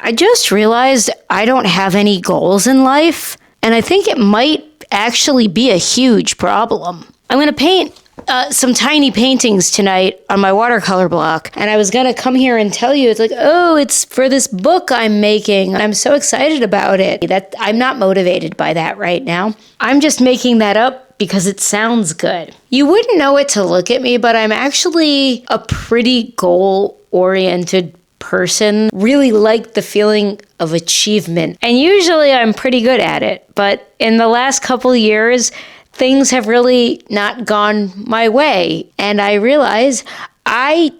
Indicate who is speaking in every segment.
Speaker 1: I just realized I don't have any goals in life, and I think it might actually be a huge problem. I'm going to paint some tiny paintings tonight on my watercolor block, and I was going to come here and tell you, it's like, oh, it's for this book I'm making. I'm so excited about it. That I'm not motivated by that right now. I'm just making that up because it sounds good. You wouldn't know it to look at me, but I'm actually a pretty goal-oriented person. Really like the feeling of achievement. And usually I'm pretty good at it. But in the last couple years, things have really not gone my way. And I realize I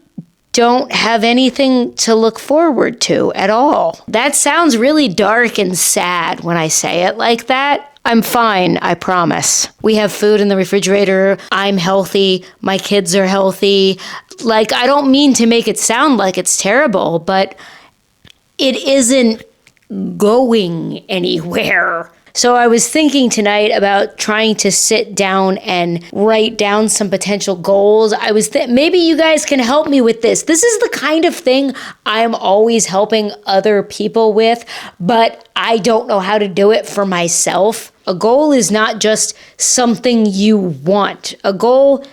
Speaker 1: don't have anything to look forward to at all. That sounds really dark and sad when I say it like that. I'm fine, I promise. We have food in the refrigerator. I'm healthy. My kids are healthy. Like, I don't mean to make it sound like it's terrible, but it isn't going anywhere. So I was thinking tonight about trying to sit down and write down some potential goals. I was maybe you guys can help me with this. This is the kind of thing I'm always helping other people with, but I don't know how to do it for myself. A goal is not just something you want. A goal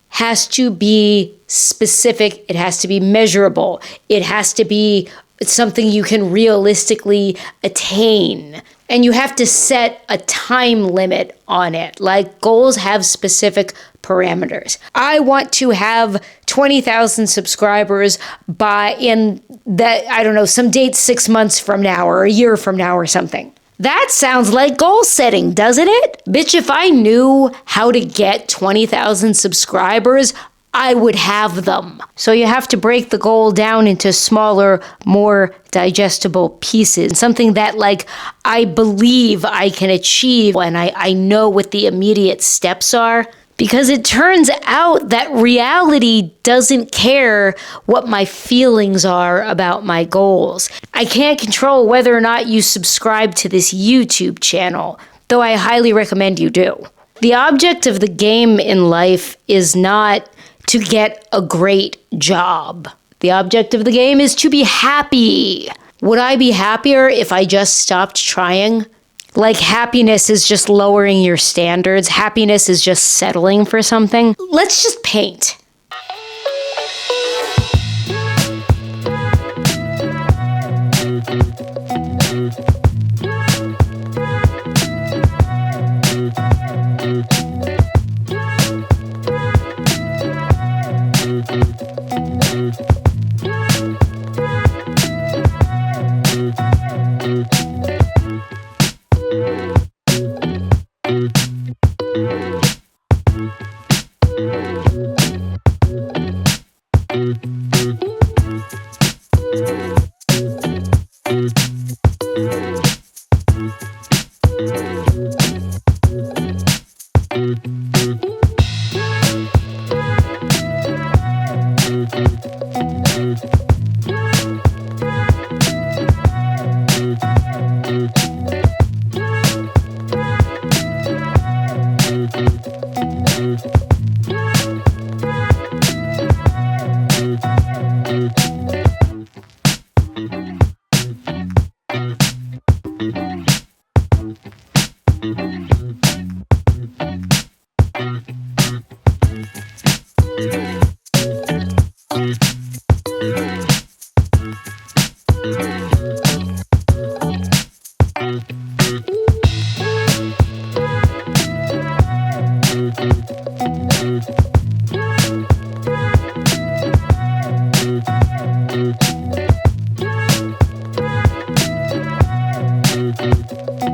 Speaker 1: has to be specific. It has to be measurable. It has to be something you can realistically attain. And you have to set a time limit on it. Like, goals have specific parameters. I want to have 20,000 subscribers in that, I don't know, some date 6 months from now or a year from now or something. That sounds like goal setting, doesn't it? Bitch, if I knew how to get 20,000 subscribers, I would have them. So you have to break the goal down into smaller, more digestible pieces. Something that, like, I believe I can achieve and I know what the immediate steps are. Because it turns out that reality doesn't care what my feelings are about my goals. I can't control whether or not you subscribe to this YouTube channel, though I highly recommend you do. The object of the game in life is not to get a great job. The object of the game is to be happy. Would I be happier if I just stopped trying? Like, happiness is just lowering your standards. Happiness is just settling for something. Let's just paint.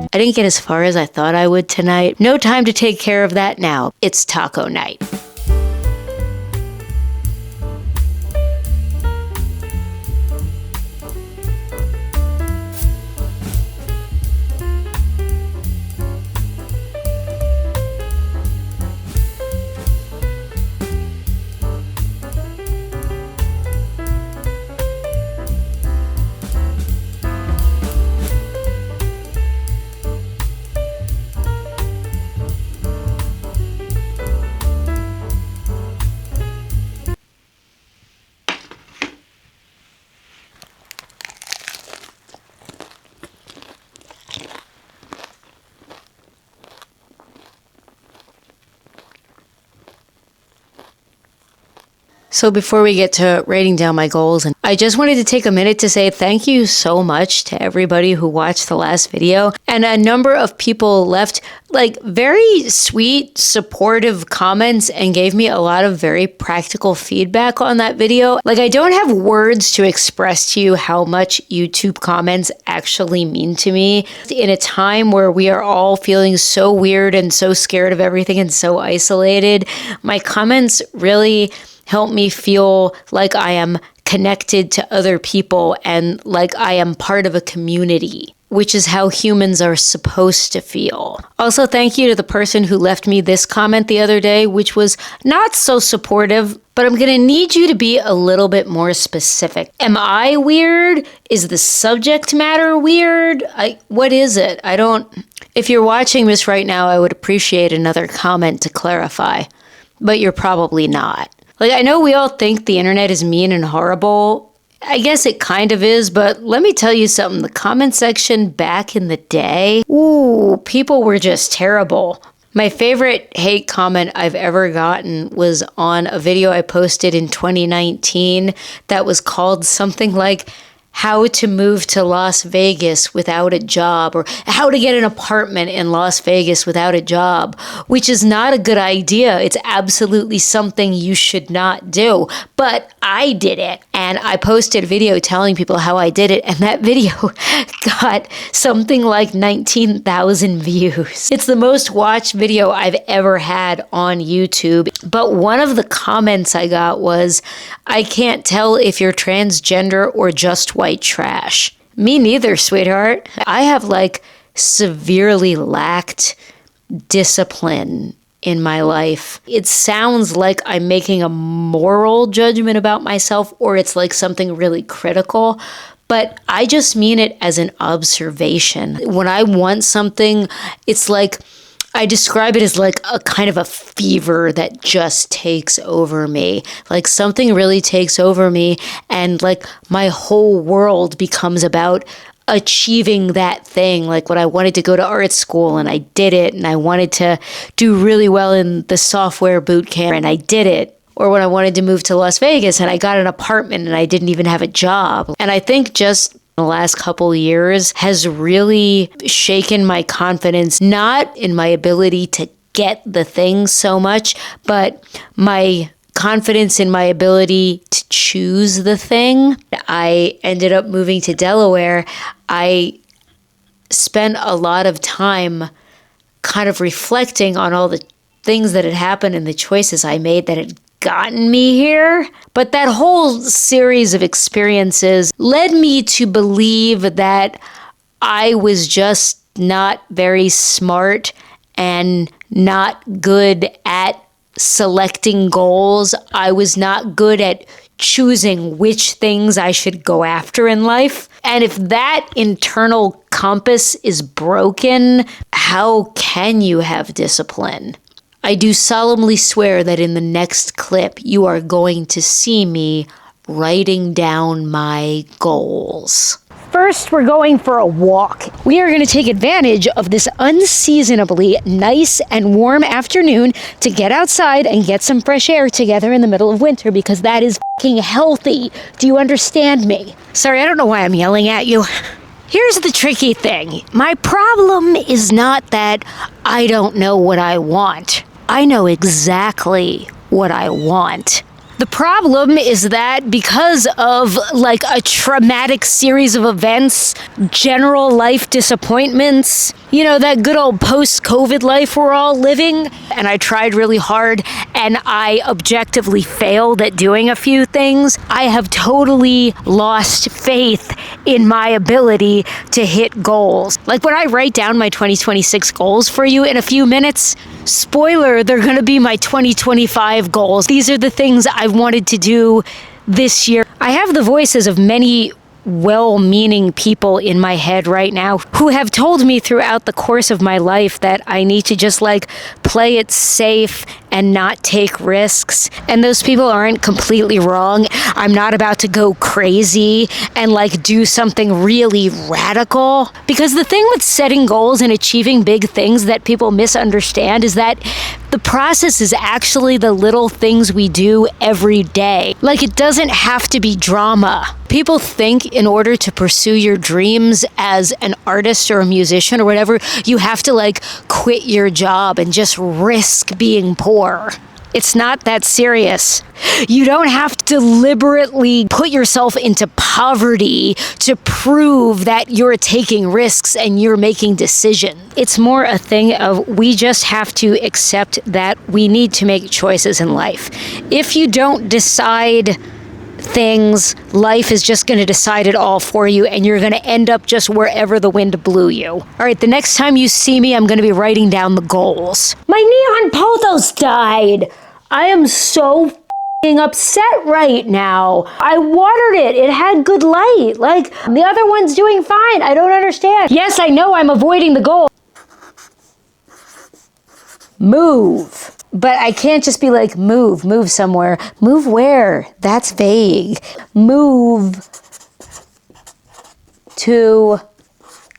Speaker 1: I didn't get as far as I thought I would tonight. No time to take care of that now. It's taco night. So before we get to writing down my goals, and I just wanted to take a minute to say thank you so much to everybody who watched the last video. And a number of people left like very sweet, supportive comments and gave me a lot of very practical feedback on that video. Like, I don't have words to express to you how much YouTube comments actually mean to me. In a time where we are all feeling so weird and so scared of everything and so isolated, my comments really help me feel like I am connected to other people and like I am part of a community, which is how humans are supposed to feel. Also, thank you to the person who left me this comment the other day, which was not so supportive, but I'm going to need you to be a little bit more specific. Am I weird? Is the subject matter weird? What is it? If you're watching this right now, I would appreciate another comment to clarify, but you're probably not. Like, I know we all think the internet is mean and horrible. I guess it kind of is, but let me tell you something. The comment section back in the day, people were just terrible. My favorite hate comment I've ever gotten was on a video I posted in 2019 that was called something like how to move to Las Vegas without a job, or how to get an apartment in Las Vegas without a job, which is not a good idea. It's absolutely something you should not do. But I did it, and I posted a video telling people how I did it, and that video got something like 19,000 views. It's the most watched video I've ever had on YouTube. But one of the comments I got was, I can't tell if you're transgender or just white trash. Me neither, sweetheart. I have like severely lacked discipline in my life. It sounds like I'm making a moral judgment about myself, or it's like something really critical, but I just mean it as an observation. When I want something, it's like, I describe it as like a kind of a fever that just takes over me. Like something really takes over me, and like my whole world becomes about achieving that thing. Like when I wanted to go to art school and I did it, and I wanted to do really well in the software boot camp and I did it. Or when I wanted to move to Las Vegas and I got an apartment and I didn't even have a job. And I think just the last couple years has really shaken my confidence, not in my ability to get the things so much, but my confidence in my ability to choose the thing. I ended up moving to Delaware. I spent a lot of time kind of reflecting on all the things that had happened and the choices I made that had gotten me here. But that whole series of experiences led me to believe that I was just not very smart and not good at selecting goals. I was not good at choosing which things I should go after in life. And if that internal compass is broken, how can you have discipline? I do solemnly swear that in the next clip, you are going to see me writing down my goals. First, we're going for a walk. We are going to take advantage of this unseasonably nice and warm afternoon to get outside and get some fresh air together in the middle of winter, because that is fucking healthy. Do you understand me? Sorry, I don't know why I'm yelling at you. Here's the tricky thing. My problem is not that I don't know what I want. I know exactly what I want. The problem is that because of like a traumatic series of events, general life disappointments, you know, that good old post-COVID life we're all living, and I tried really hard and I objectively failed at doing a few things, I have totally lost faith in my ability to hit goals. Like when I write down my 2026 goals for you in a few minutes, spoiler, they're going to be my 2025 goals. These are the things I've wanted to do this year. I have the voices of many well-meaning people in my head right now who have told me throughout the course of my life that I need to just like play it safe and not take risks. And those people aren't completely wrong. I'm not about to go crazy and like do something really radical. Because the thing with setting goals and achieving big things that people misunderstand is that the process is actually the little things we do every day. Like, it doesn't have to be drama. People think in order to pursue your dreams as an artist or a musician or whatever, you have to like quit your job and just risk being poor. It's not that serious. You don't have to deliberately put yourself into poverty to prove that you're taking risks and you're making decisions. It's more a thing of we just have to accept that we need to make choices in life. If you don't decide things, life is just going to decide it all for you, and you're going to end up just wherever the wind blew you. All right, the next time you see me, I'm going to be writing down the goals. My neon pothos died. I am so f***ing upset right now. I watered it. It had good light. Like, the other one's doing fine. I don't understand. Yes, I know I'm avoiding the goal. Move. But I can't just be like, move somewhere. Move where? That's vague. Move to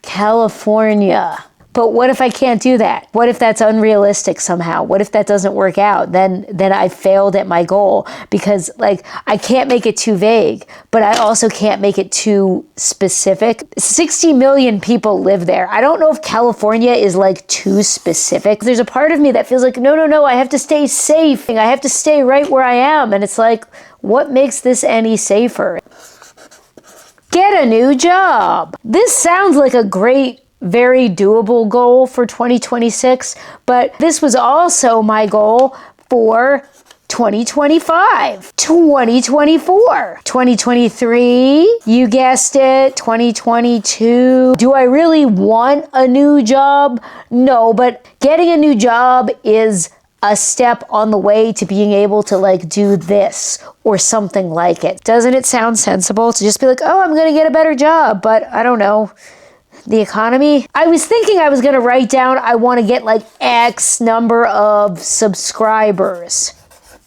Speaker 1: California. But what if I can't do that? What if that's unrealistic somehow? What if that doesn't work out? Then I failed at my goal, because like I can't make it too vague, but I also can't make it too specific. 60 million people live there. I don't know if California is like too specific. There's a part of me that feels like, no, I have to stay safe. I have to stay right where I am. And it's like, what makes this any safer? Get a new job. This sounds like a great, very doable goal for 2026, but this was also my goal for 2025, 2024, 2023, you guessed it, 2022. Do I really want a new job? No, but getting a new job is a step on the way to being able to like do this or something like it. Doesn't it sound sensible to just be like, oh, I'm going to get a better job, but I don't know. The economy. I was thinking I was going to write down, I want to get like X number of subscribers.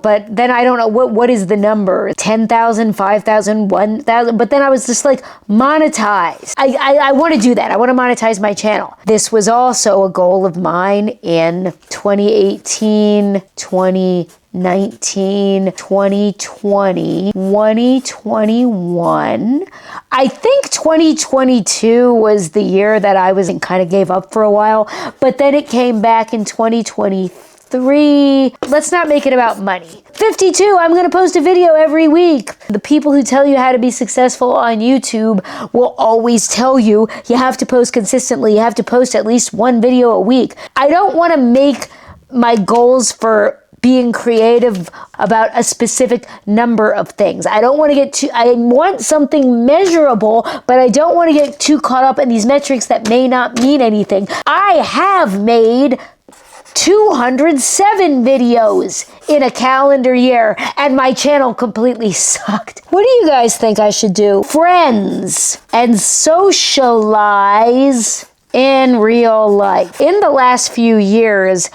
Speaker 1: But then I don't know, what is the number? 10,000, 5,000, 1,000? But then I was just like, monetize. I want to do that. I want to monetize my channel. This was also a goal of mine in 2018, 2019, 2020, 2021. I think 2022 was the year that I was and kind of gave up for a while, but then it came back in 2023. Let's not make it about money. 52, I'm going to post a video every week. The people who tell you how to be successful on YouTube will always tell you you have to post consistently. You have to post at least one video a week. I don't want to make my goals for being creative about a specific number of things. I don't want to get too, I want something measurable, but I don't want to get too caught up in these metrics that may not mean anything. I have made 207 videos in a calendar year, and my channel completely sucked. What do you guys think I should do? Friends and socialize in real life. In the last few years,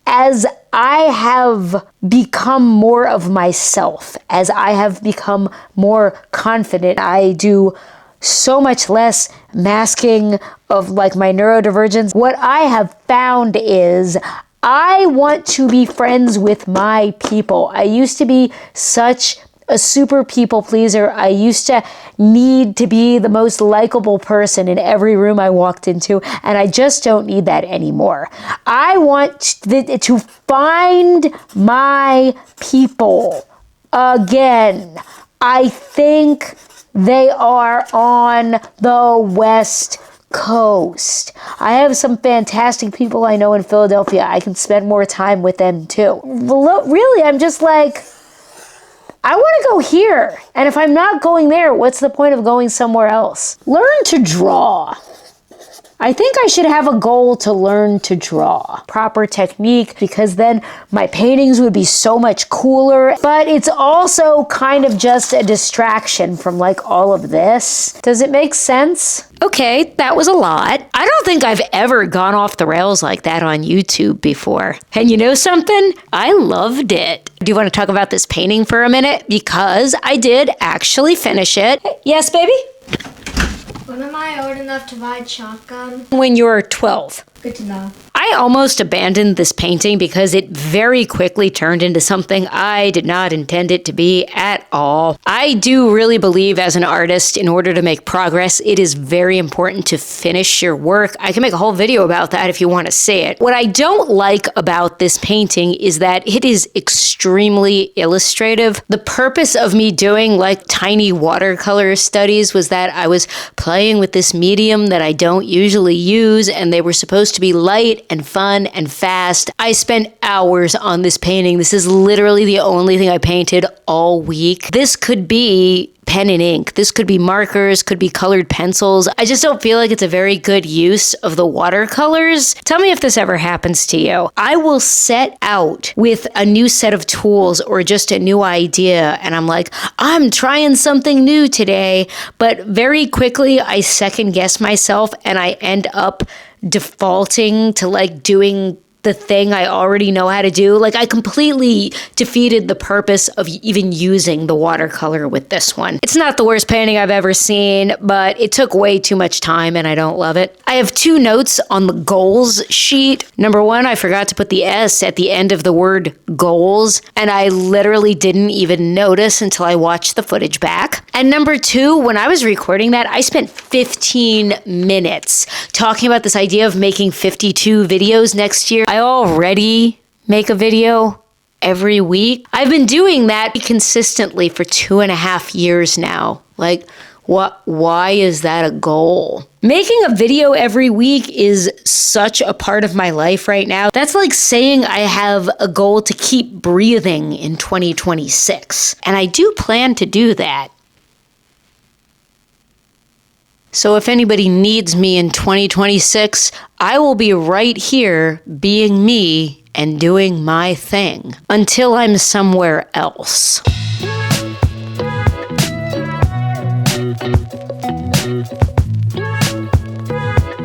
Speaker 1: as I have become more of myself, as I have become more confident, I do so much less masking of like my neurodivergence. What I have found is I want to be friends with my people. I used to be such a super people pleaser. I used to need to be the most likable person in every room I walked into, and I just don't need that anymore. I want to find my people again. I think they are on the West Coast. I have some fantastic people I know in Philadelphia. I can spend more time with them too. Really, I'm just like, I want to go here. And if I'm not going there, what's the point of going somewhere else? Learn to draw. I think I should have a goal to learn to draw. Proper technique, because then my paintings would be so much cooler. But it's also kind of just a distraction from like all of this. Does it make sense? Okay, that was a lot. I don't think I've ever gone off the rails like that on YouTube before. And you know something? I loved it. Do you want to talk about this painting for a minute? Because I did actually finish it. Yes, baby?
Speaker 2: When am I old enough to ride shotgun?
Speaker 1: When you're 12.
Speaker 2: Good to know.
Speaker 1: I almost abandoned this painting because it very quickly turned into something I did not intend it to be at all. I do really believe as an artist, in order to make progress, it is very important to finish your work. I can make a whole video about that if you want to see it. What I don't like about this painting is that it is extremely illustrative. The purpose of me doing like tiny watercolor studies was that I was playing with this medium that I don't usually use, and they were supposed to be light and fun and fast. I spent hours on this painting. This is literally the only thing I painted all week. This could be pen and ink. This could be markers, could be colored pencils. I just don't feel like it's a very good use of the watercolors. Tell me if this ever happens to you. I will set out with a new set of tools or just a new idea, and I'm like, I'm trying something new today, but very quickly I second guess myself and I end up defaulting to like doing the thing I already know how to do. Like, I completely defeated the purpose of even using the watercolor with this one. It's not the worst painting I've ever seen, but it took way too much time and I don't love it. I have 2 notes on the goals sheet. Number 1, I forgot to put the S at the end of the word goals, and I literally didn't even notice until I watched the footage back. And number 2, when I was recording that, I spent 15 minutes talking about this idea of making 52 videos next year. I already make a video every week. I've been doing that consistently for 2.5 years now. Like, why is that a goal? Making a video every week is such a part of my life right now. That's like saying I have a goal to keep breathing in 2026. And I do plan to do that. So if anybody needs me in 2026, I will be right here being me and doing my thing until I'm somewhere else.